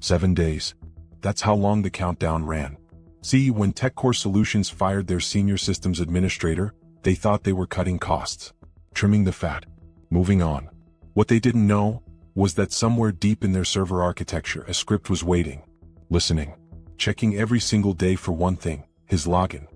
7 days. That's how long the countdown ran. See, when TechCore Solutions fired their senior systems administrator, they thought they were cutting costs, trimming the fat, moving on. What they didn't know was that somewhere deep in their server architecture a script was waiting, listening, checking every single day for one thing, his login.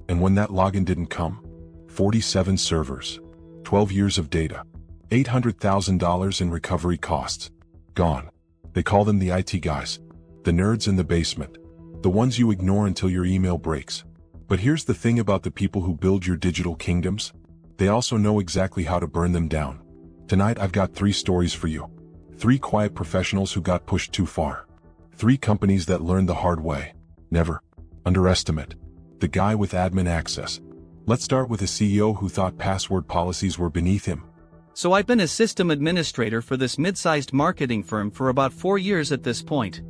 And when that login didn't come, 47 servers, 12 years of data, $800,000 in recovery costs, gone. They call them the IT guys, the nerds in the basement, the ones you ignore until your email breaks. But here's the thing about the people who build your digital kingdoms. They also know exactly how to burn them down. Tonight I've got 3 stories for you. 3 quiet professionals who got pushed too far. 3 companies that learned the hard way. Never underestimate the guy with admin access. Let's start with a CEO who thought password policies were beneath him. So I've been a system administrator for this mid-sized marketing firm for about 4 years at this point.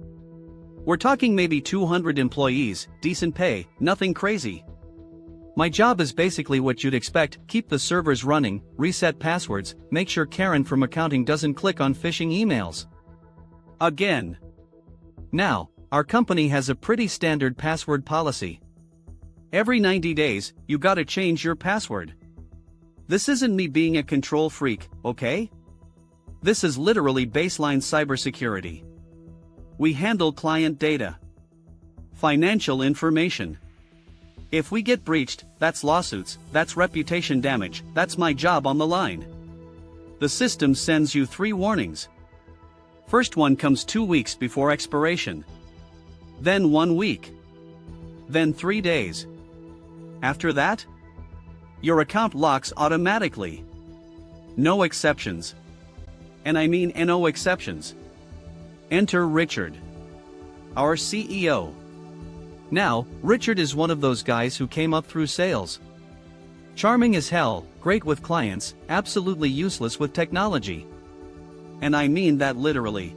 We're talking maybe 200 employees, decent pay, nothing crazy. My job is basically what you'd expect: keep the servers running, reset passwords, make sure Karen from accounting doesn't click on phishing emails again. Now, our company has a pretty standard password policy. Every 90 days, you gotta change your password. This isn't me being a control freak, okay? This is literally baseline cybersecurity. We handle client data, financial information. If we get breached, that's lawsuits, that's reputation damage, that's my job on the line. The system sends you 3 warnings. First one comes 2 weeks before expiration. Then 1 week. Then 3 days. After that, your account locks automatically. No exceptions. And I mean no exceptions. Enter Richard, our CEO. Now, Richard is one of those guys who came up through sales. Charming as hell, great with clients, absolutely useless with technology. And I mean that literally.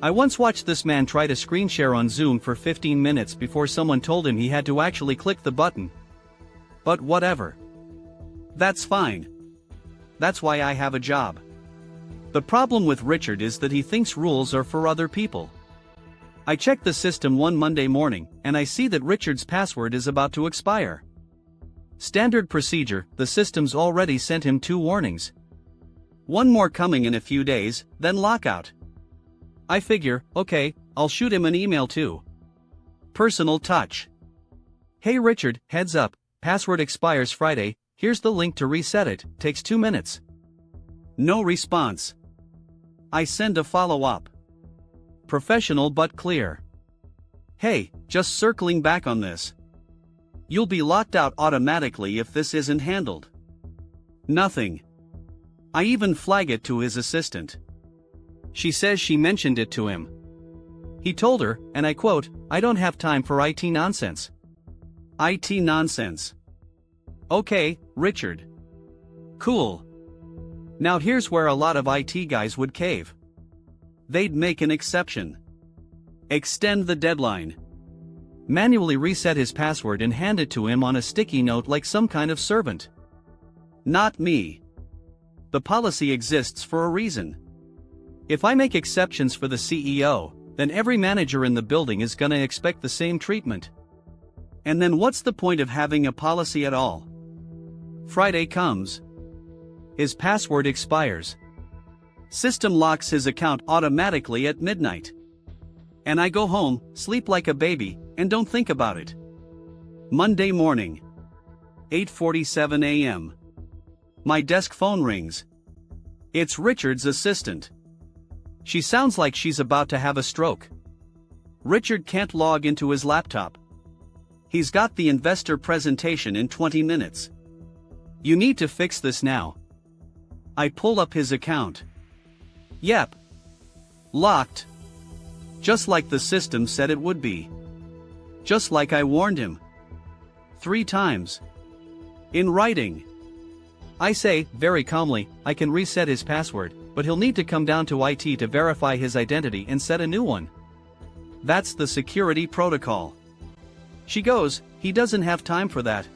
I once watched this man try to screen share on Zoom for 15 minutes before someone told him he had to actually click the button. But whatever. That's fine. That's why I have a job. The problem with Richard is that he thinks rules are for other people. I check the system one Monday morning, and I see that Richard's password is about to expire. Standard procedure, the system's already sent him 2 warnings. 1 more coming in a few days, then lockout. I figure, okay, I'll shoot him an email too. Personal touch. Hey Richard, heads up, password expires Friday, here's the link to reset it, takes 2 minutes. No response. I send a follow-up. Professional but clear. Hey, just circling back on this. You'll be locked out automatically if this isn't handled. Nothing. I even flag it to his assistant. She says she mentioned it to him. He told her, and I quote, "I don't have time for IT nonsense." IT nonsense. Okay, Richard. Cool. Now here's where a lot of IT guys would cave. They'd make an exception. Extend the deadline. Manually reset his password and hand it to him on a sticky note like some kind of servant. Not me. The policy exists for a reason. If I make exceptions for the CEO, then every manager in the building is gonna expect the same treatment. And then what's the point of having a policy at all? Friday comes. His password expires. System locks his account automatically at midnight. And I go home, sleep like a baby, and don't think about it. Monday morning. 8:47 a.m. My desk phone rings. It's Richard's assistant. She sounds like she's about to have a stroke. Richard can't log into his laptop. He's got the investor presentation in 20 minutes. You need to fix this now. I pull up his account. Yep. Locked. Just like the system said it would be. Just like I warned him. 3 times. In writing. I say, very calmly, I can reset his password, but he'll need to come down to IT to verify his identity and set a new one. That's the security protocol. She goes, he doesn't have time for that.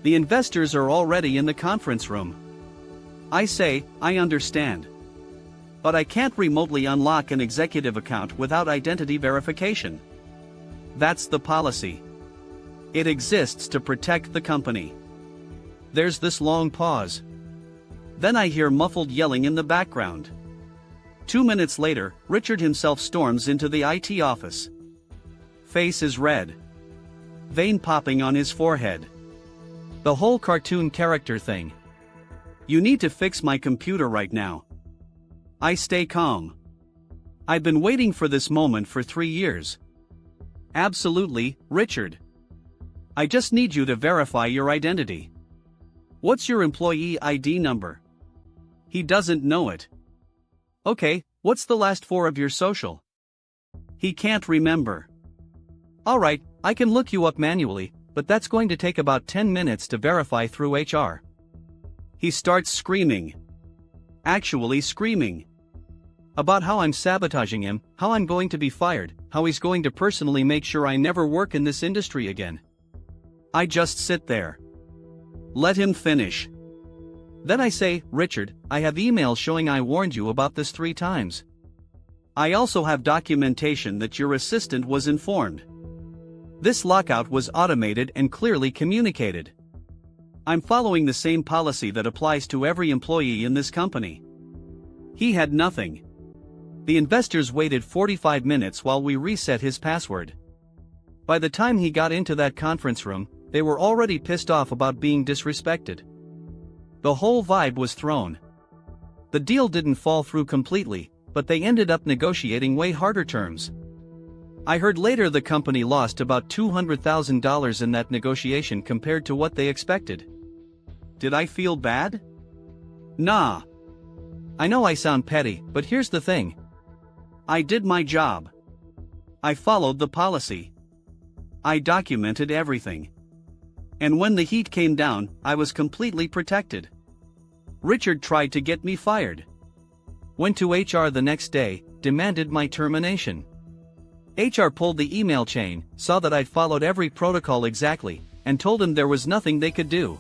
The investors are already in the conference room. I say, I understand. But I can't remotely unlock an executive account without identity verification. That's the policy. It exists to protect the company. There's this long pause. Then I hear muffled yelling in the background. 2 minutes later, Richard himself storms into the IT office. Face is red. Vein popping on his forehead. The whole cartoon character thing. You need to fix my computer right now. I stay calm. I've been waiting for this moment for 3 years. Absolutely, Richard. I just need you to verify your identity. What's your employee ID number? He doesn't know it. Okay, what's the last 4 of your social? He can't remember. Alright, I can look you up manually, but that's going to take about 10 minutes to verify through HR. He starts screaming. Actually screaming. About how I'm sabotaging him, how I'm going to be fired, how he's going to personally make sure I never work in this industry again. I just sit there. Let him finish. Then I say, Richard, I have emails showing I warned you about this 3 times. I also have documentation that your assistant was informed. This lockout was automated and clearly communicated. I'm following the same policy that applies to every employee in this company. He had nothing. The investors waited 45 minutes while we reset his password. By the time he got into that conference room, they were already pissed off about being disrespected. The whole vibe was thrown. The deal didn't fall through completely, but they ended up negotiating way harder terms. I heard later the company lost about $200,000 in that negotiation compared to what they expected. Did I feel bad? Nah. I know I sound petty, but here's the thing. I did my job. I followed the policy. I documented everything. And when the heat came down, I was completely protected. Richard tried to get me fired. Went to HR the next day, demanded my termination. HR pulled the email chain, saw that I'd followed every protocol exactly, and told him there was nothing they could do.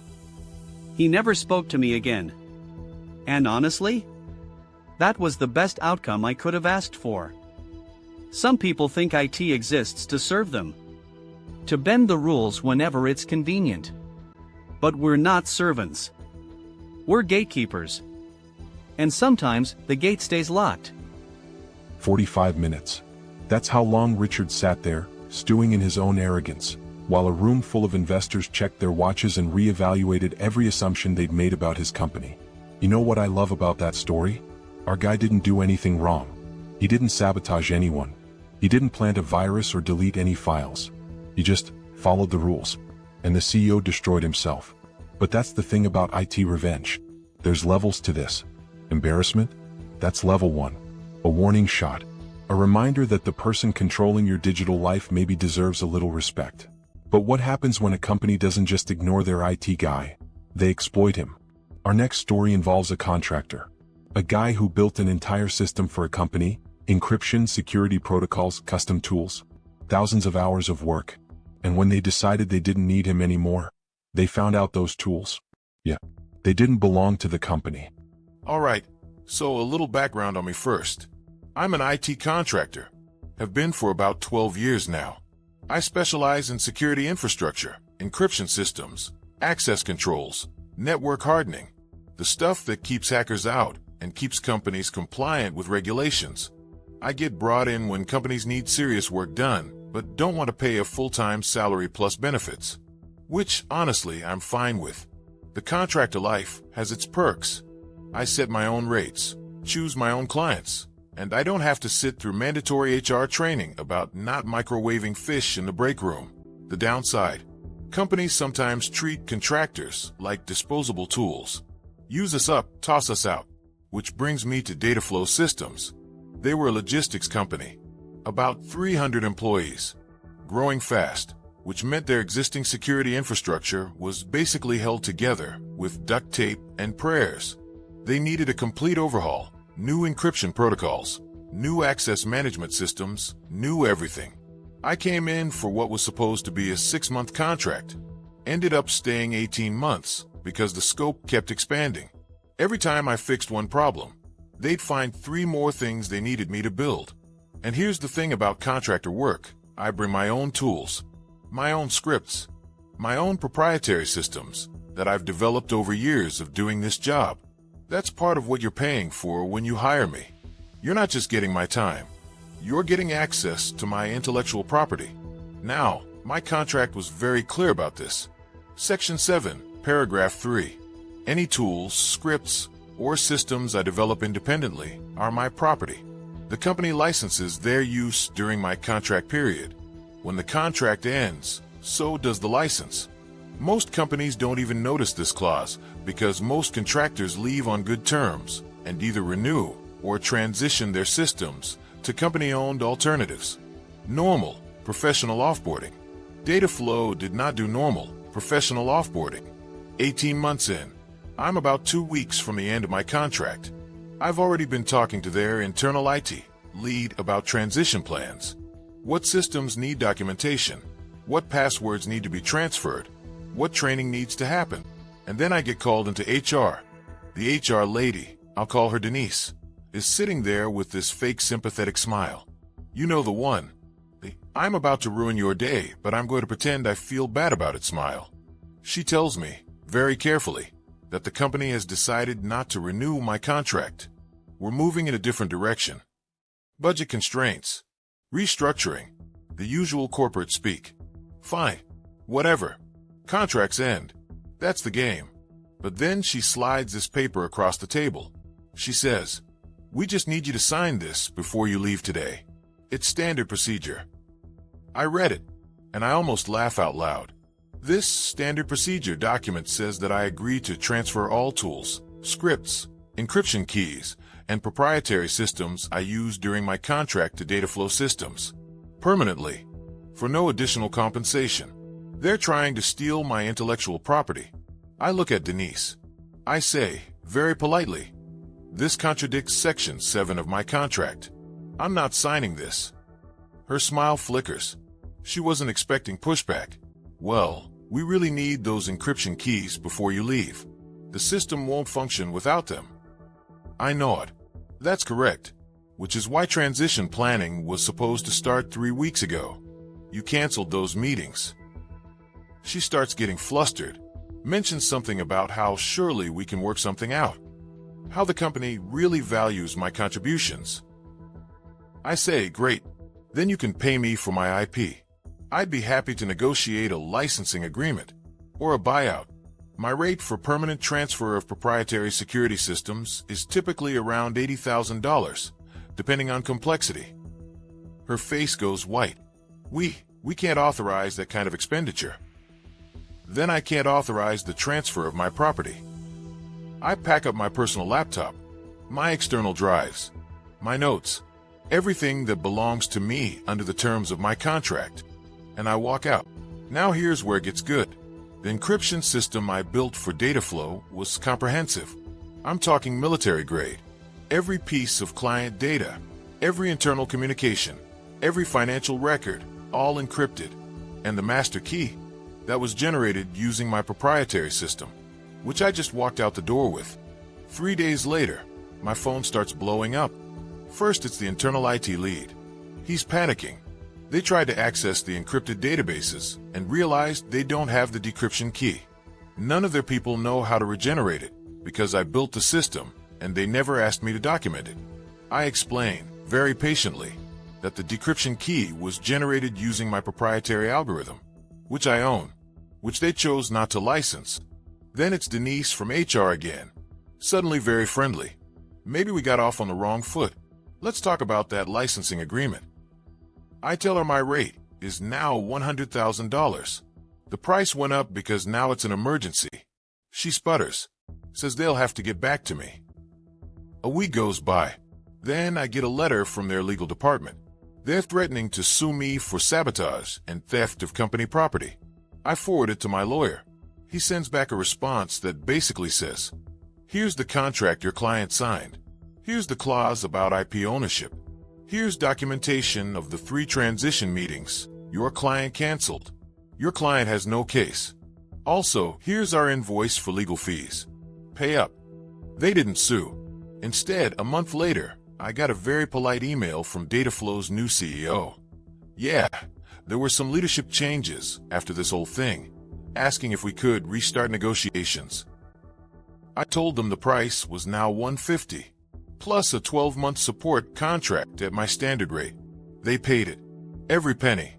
He never spoke to me again. And honestly, that was the best outcome I could have asked for. Some people think IT exists to serve them, to bend the rules whenever it's convenient. But we're not servants. We're gatekeepers. And sometimes, the gate stays locked. 45 minutes. That's how long Richard sat there, stewing in his own arrogance, while a room full of investors checked their watches and re-evaluated every assumption they'd made about his company. You know what I love about that story? Our guy didn't do anything wrong. He didn't sabotage anyone. He didn't plant a virus or delete any files. He just followed the rules. And the CEO destroyed himself. But that's the thing about IT revenge. There's levels to this. Embarrassment? That's level 1. A warning shot. A reminder that the person controlling your digital life maybe deserves a little respect. But what happens when a company doesn't just ignore their IT guy? They exploit him. Our next story involves a contractor. A guy who built an entire system for a company, encryption, security protocols, custom tools. Thousands of hours of work. And when they decided they didn't need him anymore, they found out those tools. Yeah, they didn't belong to the company. Alright, so a little background on me first. I'm an IT contractor. Have been for about 12 years now. I specialize in security infrastructure, encryption systems, access controls, network hardening. The stuff that keeps hackers out and keeps companies compliant with regulations. I get brought in when companies need serious work done, but don't want to pay a full-time salary plus benefits. Which, honestly, I'm fine with. The contractor life has its perks. I set my own rates, choose my own clients, and I don't have to sit through mandatory HR training about not microwaving fish in the break room. The downside: companies sometimes treat contractors like disposable tools. Use us up, toss us out. Which brings me to Dataflow Systems. They were a logistics company. About 300 employees. Growing fast, which meant their existing security infrastructure was basically held together with duct tape and prayers. They needed a complete overhaul, new encryption protocols, new access management systems, new everything. I came in for what was supposed to be a 6-month contract. Ended up staying 18 months because the scope kept expanding. Every time I fixed one problem, they'd find 3 more things they needed me to build. And here's the thing about contractor work. I bring my own tools, my own scripts, my own proprietary systems that I've developed over years of doing this job. That's part of what you're paying for when you hire me. You're not just getting my time. You're getting access to my intellectual property. Now, my contract was very clear about this. Section 7, paragraph 3. Any tools, scripts, or systems I develop independently are my property. The company licenses their use during my contract period. When the contract ends, so does the license. Most companies don't even notice this clause because most contractors leave on good terms and either renew or transition their systems to company-owned alternatives. Normal, professional offboarding. Dataflow did not do normal, professional offboarding. 18 months in, I'm about 2 weeks from the end of my contract. I've already been talking to their internal IT lead about transition plans. What systems need documentation? What passwords need to be transferred? What training needs to happen? And then I get called into HR. The HR lady, I'll call her Denise, is sitting there with this fake sympathetic smile. You know the one. The "I'm about to ruin your day, but I'm going to pretend I feel bad about it" smile. She tells me, very carefully, that the company has decided not to renew my contract. We're moving in a different direction. Budget constraints. Restructuring. The usual corporate speak. Fine. Whatever. Contracts end. That's the game. But then she slides this paper across the table. She says, "We just need you to sign this before you leave today. It's standard procedure." I read it, and I almost laugh out loud. This standard procedure document says that I agree to transfer all tools, scripts, encryption keys, and proprietary systems I use during my contract to Dataflow Systems, permanently, for no additional compensation. They're trying to steal my intellectual property. I look at Denise. I say, very politely, "This contradicts Section 7 of my contract. I'm not signing this." Her smile flickers. She wasn't expecting pushback. "Well, we really need those encryption keys before you leave. The system won't function without them." I nod. That's correct. Which is why transition planning was supposed to start 3 weeks ago. You canceled those meetings. She starts getting flustered, mentions something about how surely we can work something out. How the company really values my contributions. I say, "Great. Then you can pay me for my IP. I'd be happy to negotiate a licensing agreement or a buyout. My rate for permanent transfer of proprietary security systems is typically around $80,000, depending on complexity." Her face goes white. We can't authorize that kind of expenditure." Then I can't authorize the transfer of my property. I pack up my personal laptop, my external drives, my notes, everything that belongs to me under the terms of my contract, and I walk out. Now here's where it gets good. The encryption system I built for Dataflow was comprehensive. I'm talking military grade. Every piece of client data, every internal communication, every financial record, all encrypted. And the master key, that was generated using my proprietary system, which I just walked out the door with. 3 days later, my phone starts blowing up. First, it's the internal IT lead. He's panicking. They tried to access the encrypted databases and realized they don't have the decryption key. None of their people know how to regenerate it because I built the system and they never asked me to document it. I explain, very patiently, that the decryption key was generated using my proprietary algorithm, which I own, which they chose not to license. Then it's Denise from HR again, suddenly very friendly. Maybe we got off on the wrong foot. Let's talk about that licensing agreement. I tell her my rate is now $100,000. The price went up because now it's an emergency. She sputters, says they'll have to get back to me. A week goes by. Then I get a letter from their legal department. They're threatening to sue me for sabotage and theft of company property. I forward it to my lawyer. He sends back a response that basically says, "Here's the contract your client signed. Here's the clause about IP ownership. Here's documentation of the 3 transition meetings your client canceled. Your client has no case. Also, here's our invoice for legal fees. Pay up." They didn't sue. Instead, a month later, I got a very polite email from Dataflow's new CEO. Yeah, there were some leadership changes after this whole thing, asking if we could restart negotiations. I told them the price was now $150, plus a 12-month support contract at my standard rate. They paid it. Every penny.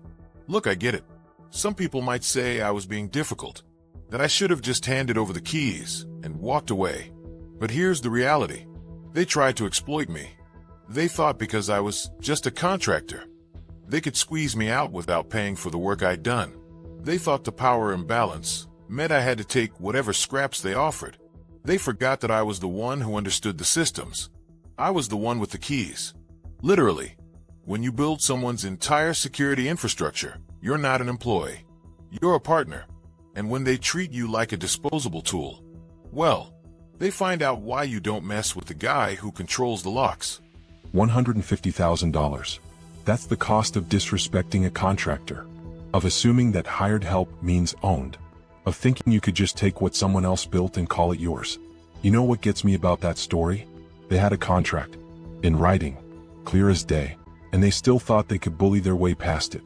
Look, I get it. Some people might say I was being difficult, that I should have just handed over the keys and walked away. But here's the reality. They tried to exploit me. They thought because I was just a contractor, they could squeeze me out without paying for the work I'd done. They thought the power imbalance meant I had to take whatever scraps they offered. They forgot that I was the one who understood the systems. I was the one with the keys. Literally, when you build someone's entire security infrastructure, you're not an employee. You're a partner. And when they treat you like a disposable tool, well, they find out why you don't mess with the guy who controls the locks. $150,000. That's the cost of disrespecting a contractor, of assuming that hired help means owned, of thinking you could just take what someone else built and call it yours. You know what gets me about that story? They had a contract, in writing, clear as day, and they still thought they could bully their way past it.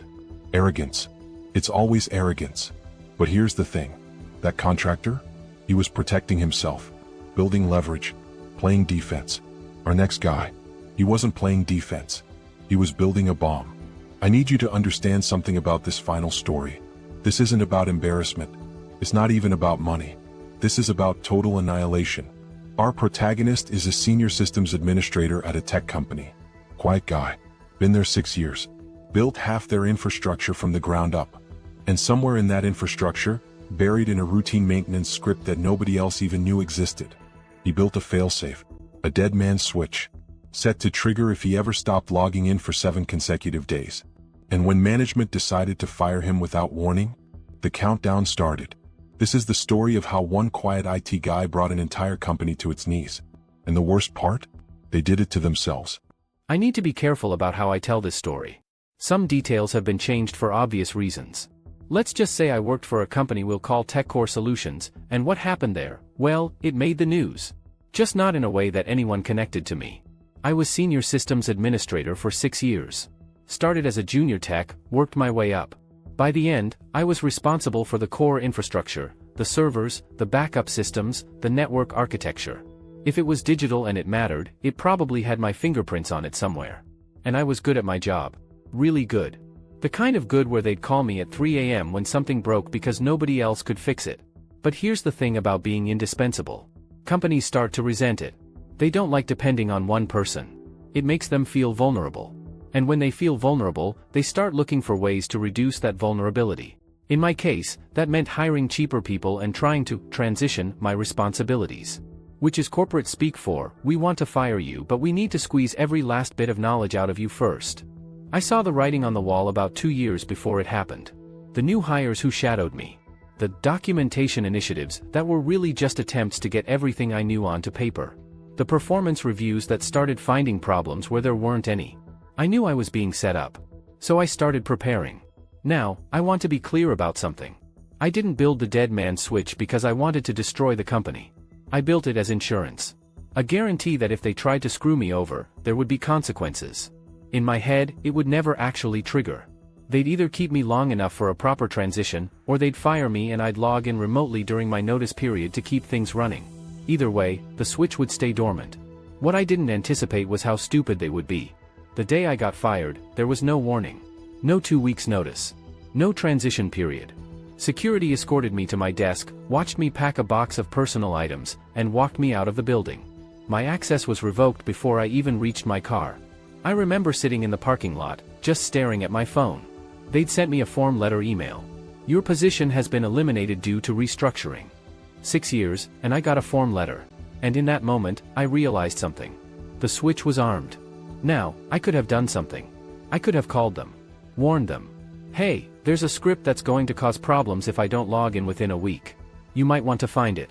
Arrogance. It's always arrogance. But here's the thing. That contractor? He was protecting himself, building leverage, playing defense. Our next guy, he wasn't playing defense. He was building a bomb. I need you to understand something about this final story. This isn't about embarrassment. It's not even about money. This is about total annihilation. Our protagonist is a senior systems administrator at a tech company. Quiet guy. Been there 6 years. Built half their infrastructure from the ground up. And somewhere in that infrastructure, buried in a routine maintenance script that nobody else even knew existed, he built a failsafe, a dead man's switch, set to trigger if he ever stopped logging in for 7 consecutive days. And when management decided to fire him without warning, the countdown started. This is the story of how one quiet IT guy brought an entire company to its knees. And the worst part? They did it to themselves. I need to be careful about how I tell this story. Some details have been changed for obvious reasons. Let's just say I worked for a company we'll call TechCore Solutions, and what happened there? Well, it made the news. Just not in a way that anyone connected to me. I was senior systems administrator for 6 years. Started as a junior tech, worked my way up. By the end, I was responsible for the core infrastructure, the servers, the backup systems, the network architecture. If it was digital and it mattered, it probably had my fingerprints on it somewhere. And I was good at my job. Really good. The kind of good where they'd call me at 3 a.m. when something broke because nobody else could fix it. But here's the thing about being indispensable. Companies start to resent it. They don't like depending on one person. It makes them feel vulnerable. And when they feel vulnerable, they start looking for ways to reduce that vulnerability. In my case, that meant hiring cheaper people and trying to transition my responsibilities. Which is corporate speak for, we want to fire you but we need to squeeze every last bit of knowledge out of you first. I saw the writing on the wall about 2 years before it happened. The new hires who shadowed me. The documentation initiatives that were really just attempts to get everything I knew onto paper. The performance reviews that started finding problems where there weren't any. I knew I was being set up. So I started preparing. Now, I want to be clear about something. I didn't build the dead man switch because I wanted to destroy the company. I built it as insurance. A guarantee that if they tried to screw me over, there would be consequences. In my head, it would never actually trigger. They'd either keep me long enough for a proper transition, or they'd fire me and I'd log in remotely during my notice period to keep things running. Either way, the switch would stay dormant. What I didn't anticipate was how stupid they would be. The day I got fired, there was no warning. No 2 weeks notice. No transition period. Security escorted me to my desk, watched me pack a box of personal items, and walked me out of the building. My access was revoked before I even reached my car. I remember sitting in the parking lot, just staring at my phone. They'd sent me a form letter email. Your position has been eliminated due to restructuring. 6 years, and I got a form letter. And in that moment, I realized something. The switch was armed. Now, I could have done something. I could have called them. Warned them. Hey, there's a script that's going to cause problems if I don't log in within a week. You might want to find it.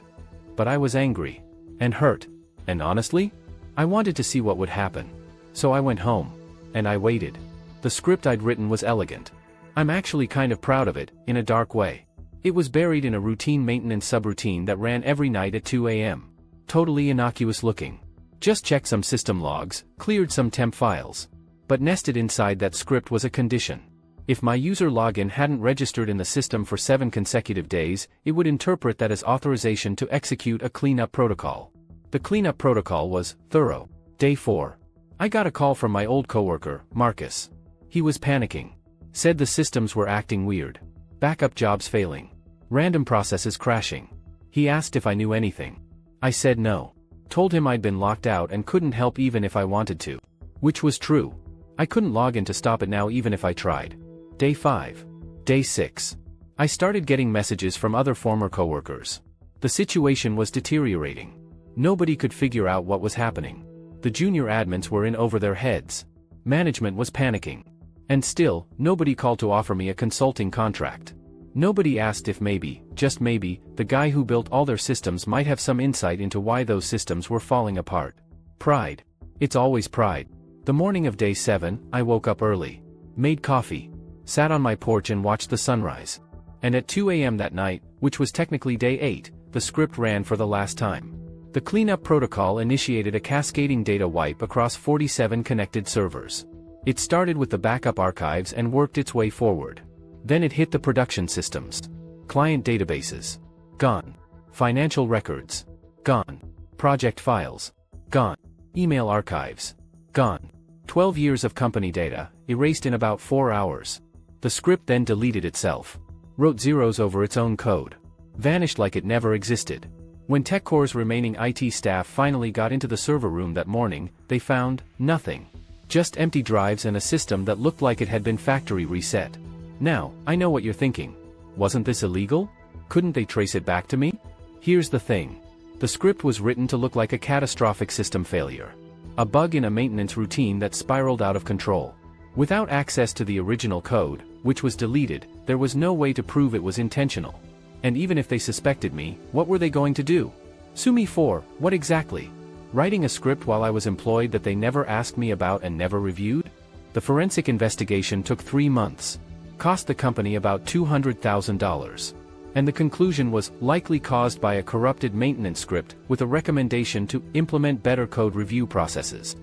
But I was angry. And hurt. And honestly, I wanted to see what would happen. So I went home. And I waited. The script I'd written was elegant. I'm actually kind of proud of it, in a dark way. It was buried in a routine maintenance subroutine that ran every night at 2 a.m. Totally innocuous looking. Just checked some system logs, cleared some temp files. But nested inside that script was a condition. If my user login hadn't registered in the system for 7 consecutive days, it would interpret that as authorization to execute a cleanup protocol. The cleanup protocol was thorough. Day 4. I got a call from my old coworker, Marcus. He was panicking. Said the systems were acting weird. Backup jobs failing. Random processes crashing. He asked if I knew anything. I said no. Told him I'd been locked out and couldn't help even if I wanted to. Which was true. I couldn't log in to stop it now even if I tried. Day 5. Day 6. I started getting messages from other former coworkers. The situation was deteriorating. Nobody could figure out what was happening. The junior admins were in over their heads. Management was panicking. And still, nobody called to offer me a consulting contract. Nobody asked if maybe, just maybe, the guy who built all their systems might have some insight into why those systems were falling apart. Pride. It's always pride. The morning of day 7, I woke up early. Made coffee. Sat on my porch and watched the sunrise. And at 2 a.m. that night, which was technically day 8, the script ran for the last time. The cleanup protocol initiated a cascading data wipe across 47 connected servers. It started with the backup archives and worked its way forward. Then it hit the production systems. Client databases. Gone. Financial records. Gone. Project files. Gone. Email archives. Gone. 12 years of company data, erased in about 4 hours. The script then deleted itself. Wrote zeros over its own code. Vanished like it never existed. When TechCore's remaining IT staff finally got into the server room that morning, they found nothing. Just empty drives and a system that looked like it had been factory reset. Now, I know what you're thinking. Wasn't this illegal? Couldn't they trace it back to me? Here's the thing. The script was written to look like a catastrophic system failure. A bug in a maintenance routine that spiraled out of control. Without access to the original code, which was deleted, there was no way to prove it was intentional. And even if they suspected me, what were they going to do? Sue me for, what exactly? Writing a script while I was employed that they never asked me about and never reviewed? The forensic investigation took 3 months. Cost the company about $200,000. And the conclusion was likely caused by a corrupted maintenance script with a recommendation to implement better code review processes.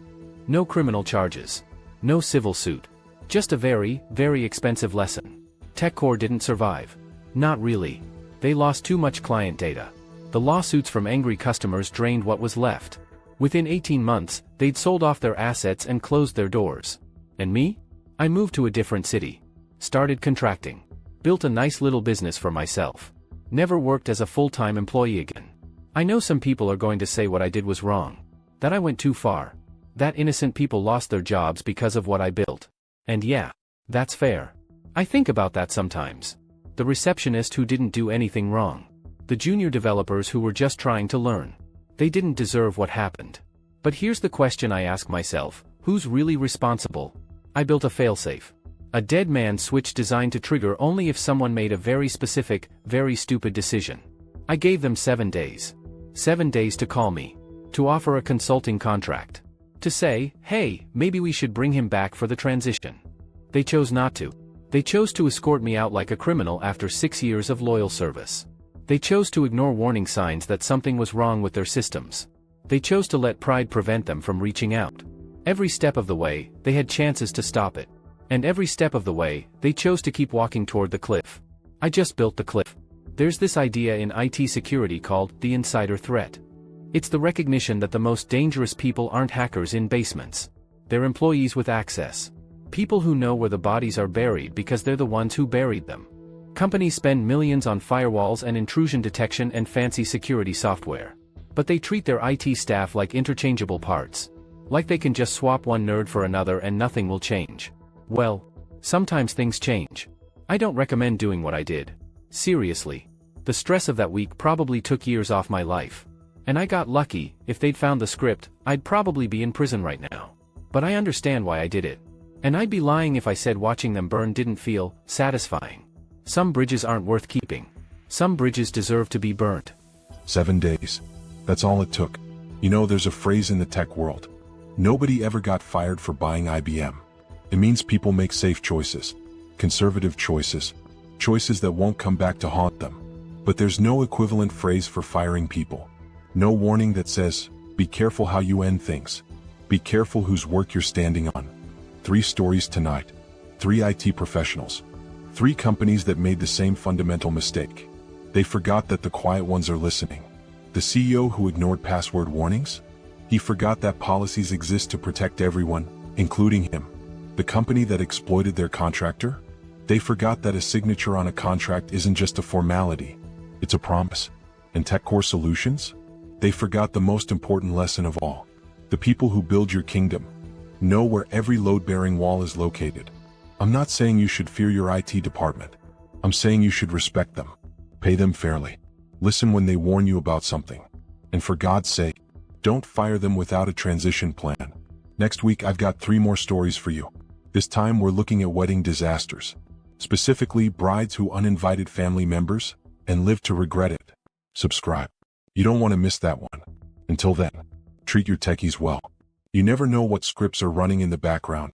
No criminal charges. No civil suit. Just a very, very expensive lesson. TechCore didn't survive. Not really. They lost too much client data. The lawsuits from angry customers drained what was left. Within 18 months, they'd sold off their assets and closed their doors. And me? I moved to a different city. Started contracting. Built a nice little business for myself. Never worked as a full-time employee again. I know some people are going to say what I did was wrong. That I went too far. That innocent people lost their jobs because of what I built. And yeah, that's fair. I think about that sometimes. The receptionist who didn't do anything wrong. The junior developers who were just trying to learn. They didn't deserve what happened. But here's the question I ask myself, who's really responsible? I built a failsafe. A dead man switch designed to trigger only if someone made a very specific, very stupid decision. I gave them 7 days. 7 days to call me. To offer a consulting contract. To say, hey, maybe we should bring him back for the transition. They chose not to. They chose to escort me out like a criminal after 6 years of loyal service. They chose to ignore warning signs that something was wrong with their systems. They chose to let pride prevent them from reaching out. Every step of the way, they had chances to stop it. And every step of the way, they chose to keep walking toward the cliff. I just built the cliff. There's this idea in IT security called the insider threat. It's the recognition that the most dangerous people aren't hackers in basements. They're employees with access. People who know where the bodies are buried because they're the ones who buried them. Companies spend millions on firewalls and intrusion detection and fancy security software. But they treat their IT staff like interchangeable parts. Like they can just swap one nerd for another and nothing will change. Well, sometimes things change. I don't recommend doing what I did. Seriously. The stress of that week probably took years off my life. And I got lucky. If they'd found the script, I'd probably be in prison right now. But I understand why I did it. And I'd be lying if I said watching them burn didn't feel satisfying. Some bridges aren't worth keeping. Some bridges deserve to be burnt. 7 days. That's all it took. You know, there's a phrase in the tech world. Nobody ever got fired for buying IBM. It means people make safe choices. Conservative choices. Choices that won't come back to haunt them. But there's no equivalent phrase for firing people. No warning that says, Be careful how you end things. Be careful whose work you're standing on. 3 stories tonight. 3 IT professionals. 3 companies that made the same fundamental mistake. They forgot that the quiet ones are listening. The CEO who ignored password warnings? He forgot that policies exist to protect everyone, including him. The company that exploited their contractor? They forgot that a signature on a contract isn't just a formality. It's a promise. And TechCore Solutions? They forgot the most important lesson of all. The people who build your kingdom know where every load-bearing wall is located. I'm not saying you should fear your IT department. I'm saying you should respect them. Pay them fairly. Listen when they warn you about something. And for God's sake, don't fire them without a transition plan. Next week I've got 3 more stories for you. This time we're looking at wedding disasters. Specifically, brides who uninvited family members and lived to regret it. Subscribe. You don't want to miss that one. Until then, treat your techies well. You never know what scripts are running in the background.